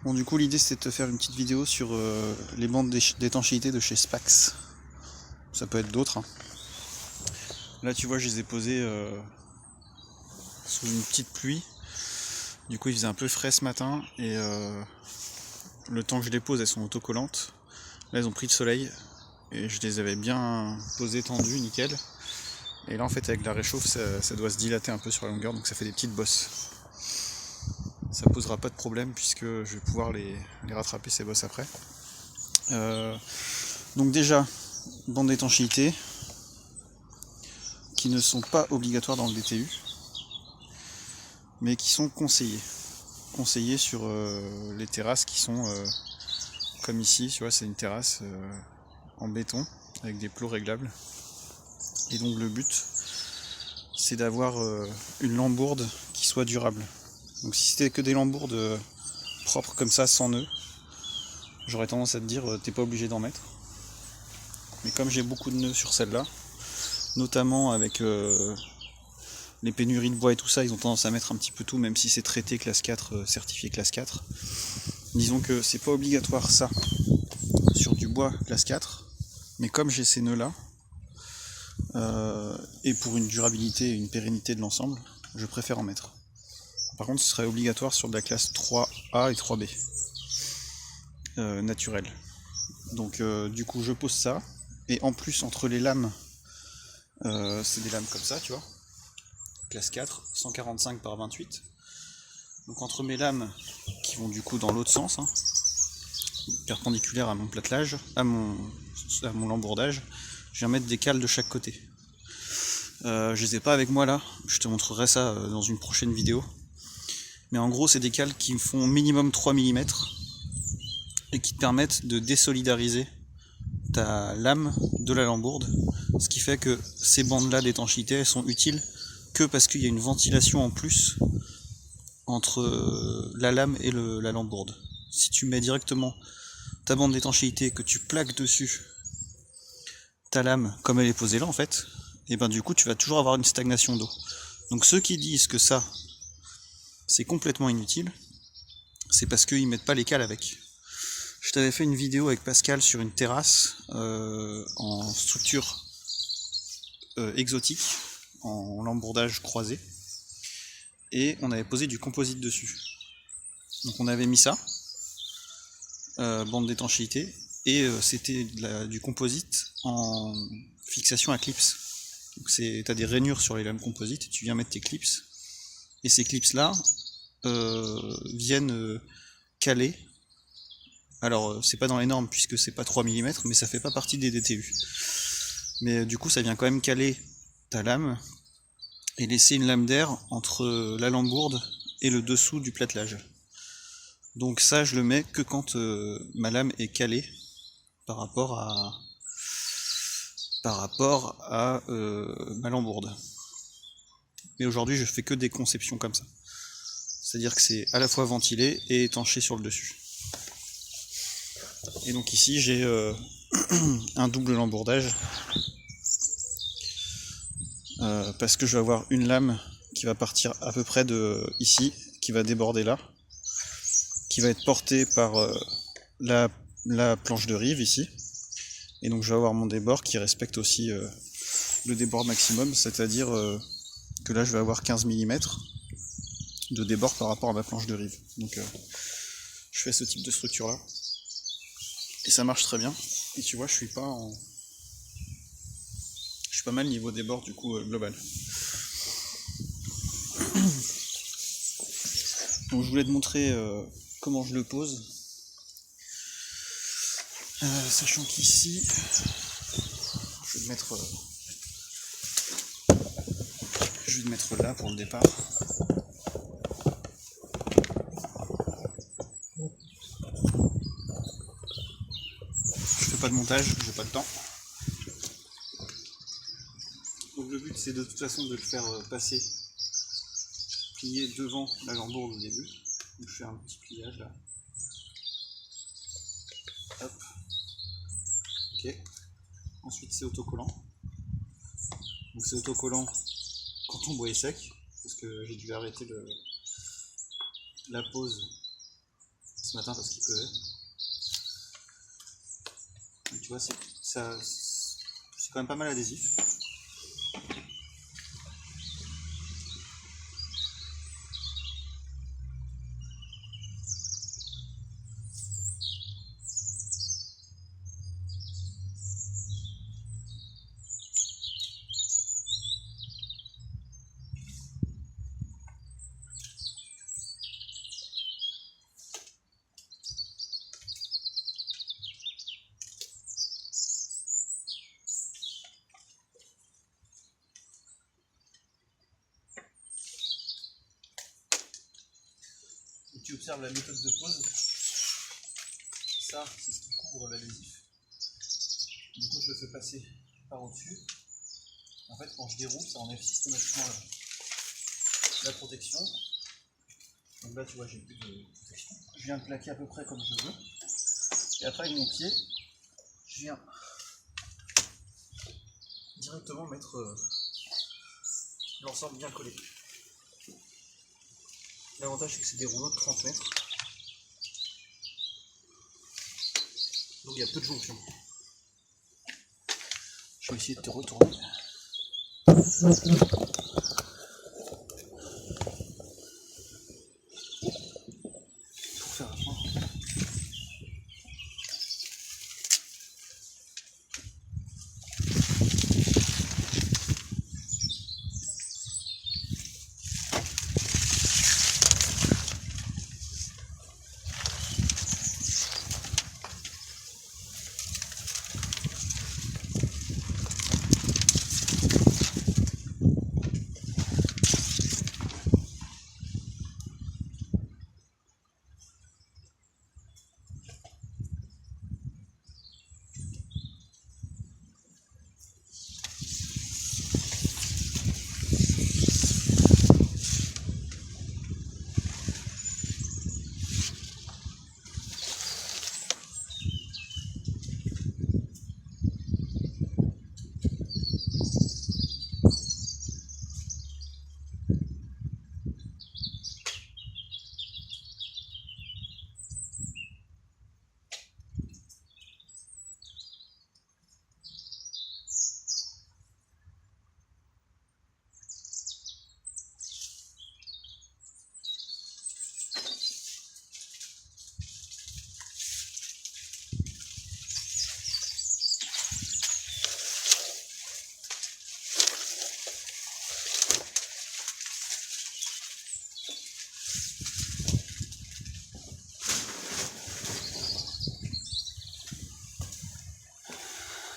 Bon, du coup, l'idée c'était de te faire une petite vidéo sur les bandes d'étanchéité de chez Spax. Ça peut être d'autres, hein. Là, tu vois, je les ai posées sous une petite pluie. Du coup, il faisait un peu frais ce matin et le temps que je les pose, elles sont autocollantes. Là, elles ont pris le soleil et je les avais bien posées tendues, nickel. Et là, en fait, avec la réchauffe, ça doit se dilater un peu sur la longueur, donc ça fait des petites bosses. Ça posera pas de problème puisque je vais pouvoir les rattraper ces bosses après. Donc déjà, bandes d'étanchéité qui ne sont pas obligatoires dans le DTU, mais qui sont conseillées sur les terrasses qui sont comme ici, tu vois, c'est une terrasse en béton avec des plots réglables. Et donc le but, c'est d'avoir une lambourde qui soit durable. Donc si c'était que des lambourdes propres comme ça, sans nœuds, j'aurais tendance à te dire t'es pas obligé d'en mettre. Mais comme j'ai beaucoup de nœuds sur celle-là, notamment avec les pénuries de bois et tout ça, ils ont tendance à mettre un petit peu tout, même si c'est traité classe 4, certifié classe 4. Disons que c'est pas obligatoire ça sur du bois classe 4, mais comme j'ai ces nœuds là, et pour une durabilité et une pérennité de l'ensemble, je préfère en mettre. Par contre, ce serait obligatoire sur de la classe 3A et 3B, naturelle. Donc du coup, je pose ça, et en plus, entre les lames, c'est des lames comme ça, tu vois, classe 4, 145 par 28. Donc entre mes lames, qui vont du coup dans l'autre sens, hein, perpendiculaire à mon platelage, à mon lambourdage, je viens mettre des cales de chaque côté. Je les ai pas avec moi là, je te montrerai ça dans une prochaine vidéo. Mais en gros, c'est des cales qui font minimum 3 mm et qui te permettent de désolidariser ta lame de la lambourde. Ce qui fait que ces bandes là d'étanchéité, elles sont utiles que parce qu'il y a une ventilation en plus entre la lame et la lambourde. Si tu mets directement ta bande d'étanchéité, que tu plaques dessus ta lame comme elle est posée là en fait, et ben du coup tu vas toujours avoir une stagnation d'eau. Donc ceux qui disent que ça c'est complètement inutile, c'est parce qu'ils mettent pas les cales avec. Je t'avais fait une vidéo avec Pascal sur une terrasse en structure exotique, en lambourdage croisé, et on avait posé du composite dessus. Donc on avait mis ça, bande d'étanchéité, et c'était du composite en fixation à clips. Donc t'as des rainures sur les lames composites, et tu viens mettre tes clips, et ces clips là viennent caler. Alors c'est pas dans les normes puisque c'est pas 3 mm, mais ça fait pas partie des DTU. Mais du coup ça vient quand même caler ta lame et laisser une lame d'air entre la lambourde et le dessous du platelage. Donc ça je le mets que quand ma lame est calée par rapport à ma lambourde. Mais aujourd'hui je fais que des conceptions comme ça. C'est-à-dire que c'est à la fois ventilé et étanché sur le dessus. Et donc ici j'ai un double lambourdage parce que je vais avoir une lame qui va partir à peu près de ici, qui va déborder là, qui va être portée par la planche de rive ici, et donc je vais avoir mon débord qui respecte aussi le débord maximum, c'est-à-dire que là je vais avoir 15 mm de débord par rapport à ma planche de rive. Donc je fais ce type de structure là, et ça marche très bien, et tu vois je suis pas mal niveau débord du coup global. Donc je voulais te montrer comment je le pose, sachant qu'ici je vais le mettre là pour le départ. Je fais pas de montage, j'ai pas le temps. Donc le but c'est de toute façon de le faire passer plié devant la lambourde au début. Donc je fais un petit pliage là. Hop. Ok. Ensuite c'est autocollant. Donc c'est autocollant quand ton bois est sec, parce que j'ai dû arrêter la pose ce matin parce qu'il pleuvait. Et tu vois, c'est quand même pas mal adhésif. Tu observes la méthode de pose, ça c'est ce qui couvre l'adhésif. Du coup je le fais passer par au-dessus. En fait quand je déroule ça enlève systématiquement la protection. Donc là tu vois j'ai plus de protection. Je viens de plaquer à peu près comme je veux. Et après avec mon pied, je viens directement mettre l'ensemble bien collé. L'avantage c'est que c'est des rouleaux de 30 mètres. Donc il y a peu de jonction. Je vais essayer de te retourner. Pour faire un point.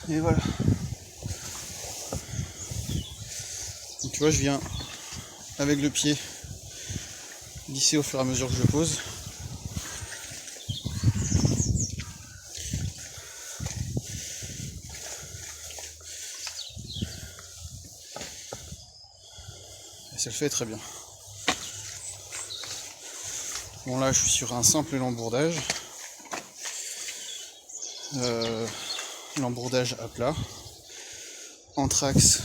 Et voilà. Donc tu vois, je viens avec le pied lisser au fur et à mesure que je pose. Et ça le fait très bien. Bon là je suis sur un simple lambourdage. L'embourdage à plat, anthrax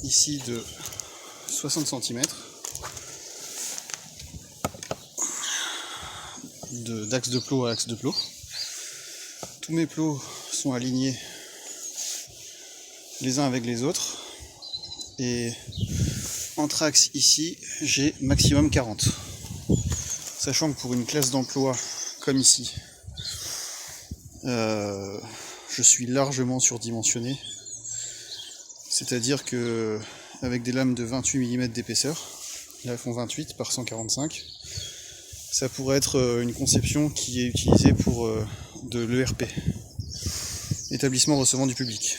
ici de 60 cm d'axe de plot à axe de plot. Tous mes plots sont alignés les uns avec les autres et anthrax ici j'ai maximum 40, sachant que pour une classe d'emploi comme ici je suis largement surdimensionné, c'est-à-dire que avec des lames de 28 mm d'épaisseur, là elles font 28 par 145, ça pourrait être une conception qui est utilisée pour de l'ERP, établissement recevant du public.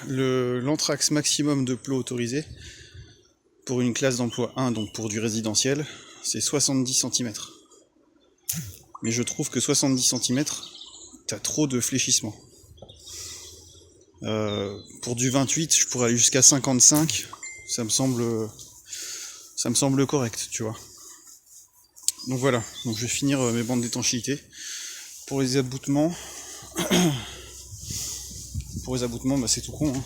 L'anthrax maximum de plot autorisé pour une classe d'emploi 1, donc pour du résidentiel, c'est 70 cm. Mais je trouve que 70 cm, t'as trop de fléchissement. Pour du 28, je pourrais aller jusqu'à 55, ça me semble correct, tu vois. Donc voilà, donc je vais finir mes bandes d'étanchéité. Pour les aboutements, bah c'est tout con, hein.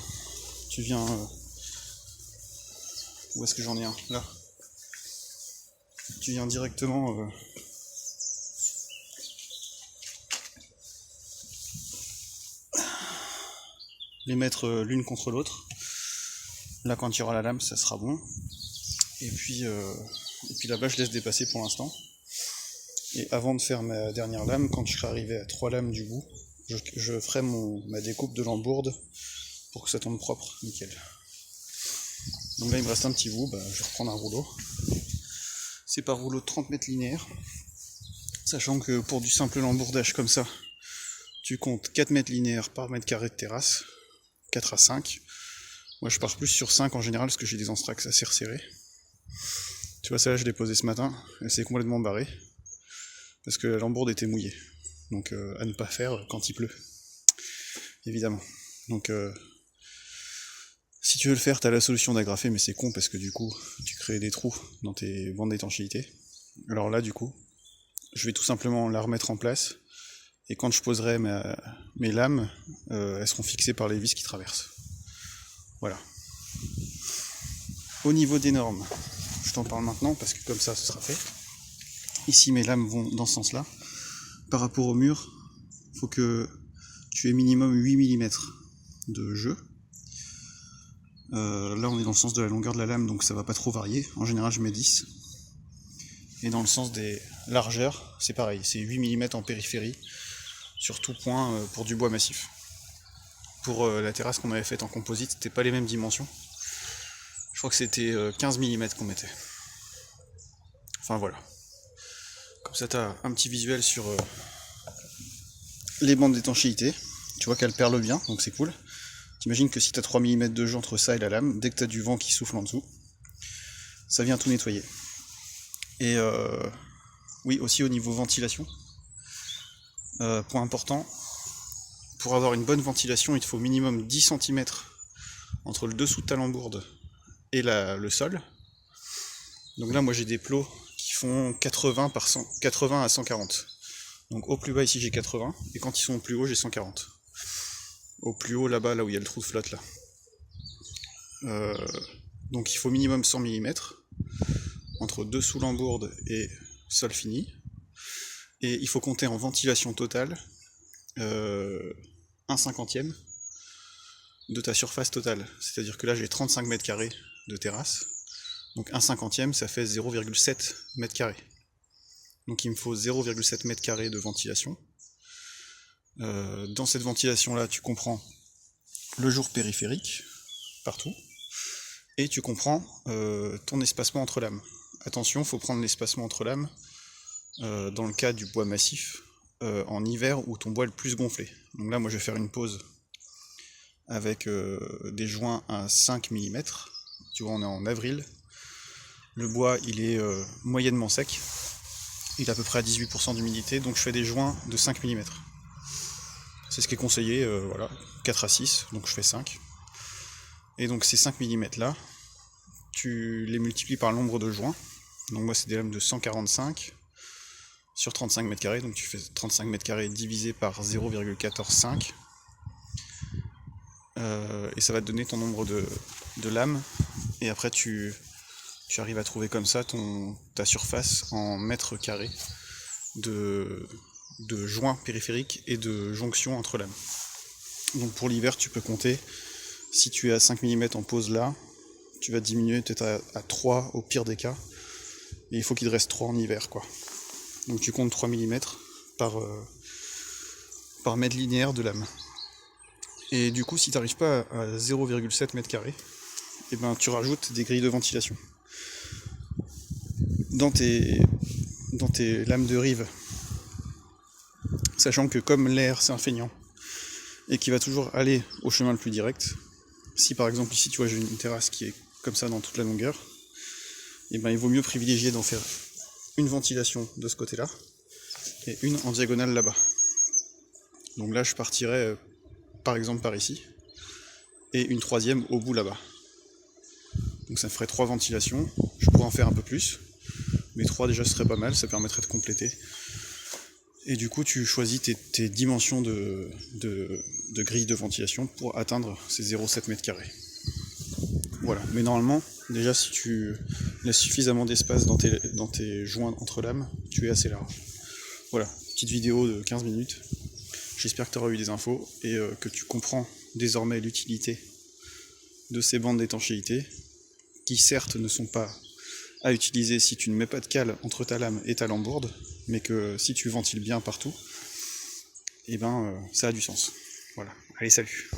Tu viens... où est-ce que j'en ai un? Là. tu viens directement les mettre l'une contre l'autre. Là, quand il y aura la lame, ça sera bon. Et puis là-bas, je laisse dépasser pour l'instant. Et avant de faire ma dernière lame, quand je serai arrivé à 3 lames du bout, je ferai ma découpe de lambourde pour que ça tombe propre, nickel. Donc là, il me reste un petit bout, je vais reprendre un rouleau. C'est par rouleau de 30 mètres linéaires. Sachant que pour du simple lambourdage comme ça, tu comptes 4 mètres linéaires par mètre carré de terrasse, 4 à 5. Moi, je pars plus sur 5 en général parce que j'ai des anthrax assez resserrés. Tu vois, celle-là, je l'ai posée ce matin, elle s'est complètement barrée. Parce que la lambourde était mouillée. Donc à ne pas faire quand il pleut. Évidemment. Donc si tu veux le faire, t'as la solution d'agrafer, mais c'est con parce que du coup, tu crées des trous dans tes bandes d'étanchéité. Alors là, du coup, je vais tout simplement la remettre en place. Et quand je poserai mes lames, elles seront fixées par les vis qui traversent. Voilà. Au niveau des normes, je t'en parle maintenant parce que comme ça, ce sera fait. Ici, mes lames vont dans ce sens-là. Par rapport au mur, il faut que tu aies minimum 8 mm de jeu. Là, on est dans le sens de la longueur de la lame, donc ça va pas trop varier. En général, je mets 10. Et dans le sens des largeurs, c'est pareil, c'est 8 mm en périphérie, sur tout point pour du bois massif. Pour la terrasse qu'on avait faite en composite, c'était pas les mêmes dimensions. Je crois que c'était 15 mm qu'on mettait. Enfin voilà. Comme ça, tu as un petit visuel sur les bandes d'étanchéité. Tu vois qu'elles perlent bien, donc c'est cool. T'imagines que si tu as 3 mm de jeu entre ça et la lame, dès que tu as du vent qui souffle en dessous, ça vient tout nettoyer. Et oui, aussi au niveau ventilation. Point important, pour avoir une bonne ventilation, il te faut minimum 10 cm entre le dessous de ta lambourde et le sol. Donc là, moi j'ai des plots qui font 80 à 140. Donc au plus bas ici j'ai 80, et quand ils sont au plus haut j'ai 140. Au plus haut là-bas, là où il y a le trou de flotte là. Donc il faut minimum 100 mm entre dessous lambourde et sol fini. Et il faut compter en ventilation totale 1/50 de ta surface totale. C'est-à-dire que là j'ai 35 mètres carrés de terrasse. Donc 1/50 ça fait 0,7 mètres carrés. Donc il me faut 0,7 mètres carrés de ventilation. Dans cette ventilation là tu comprends le jour périphérique partout et tu comprends ton espacement entre lames. Attention, il faut prendre l'espacement entre lames dans le cas du bois massif en hiver où ton bois est le plus gonflé. Donc là moi je vais faire une pause avec des joints à 5 mm. Tu vois, on est en avril. Le bois il est moyennement sec. Il est à peu près à 18% d'humidité, donc je fais des joints de 5 mm. C'est ce qui est conseillé, voilà, 4 à 6, donc je fais 5. Et donc ces 5 mm là, tu les multiplies par le nombre de joints. Donc moi c'est des lames de 145 sur 35 mètres carrés, donc tu fais 35 mètres carrés divisé par 0,145. Et ça va te donner ton nombre de lames. Et après tu arrives à trouver comme ça ta surface en mètres carrés de joints périphériques et de jonctions entre lames. Donc pour l'hiver, tu peux compter, si tu es à 5 mm en pause là, tu vas diminuer peut-être à 3 au pire des cas, et il faut qu'il te reste 3 en hiver, quoi. Donc tu comptes 3 mm par mètre linéaire de lame. Et du coup, si tu n'arrives pas à 0,7 mètre carré, et ben tu rajoutes des grilles de ventilation. Dans tes lames de rive, sachant que comme l'air c'est un feignant et qu'il va toujours aller au chemin le plus direct, si par exemple ici tu vois j'ai une terrasse qui est comme ça dans toute la longueur, et ben il vaut mieux privilégier d'en faire une ventilation de ce côté là et une en diagonale là-bas. Donc là je partirais par exemple par ici et une troisième au bout là-bas. Donc ça ferait 3 ventilations, je pourrais en faire un peu plus, mais 3 déjà ce serait pas mal, ça permettrait de compléter. Et du coup tu choisis tes dimensions de grille de ventilation pour atteindre ces 0,7 mètres carrés. Voilà, mais normalement, déjà si tu il y a suffisamment d'espace dans tes joints entre lames, tu es assez large. Voilà, petite vidéo de 15 minutes. J'espère que tu auras eu des infos et que tu comprends désormais l'utilité de ces bandes d'étanchéité, qui certes ne sont pas à utiliser si tu ne mets pas de cale entre ta lame et ta lambourde, mais que si tu ventiles bien partout, et ben ça a du sens. Voilà, allez salut.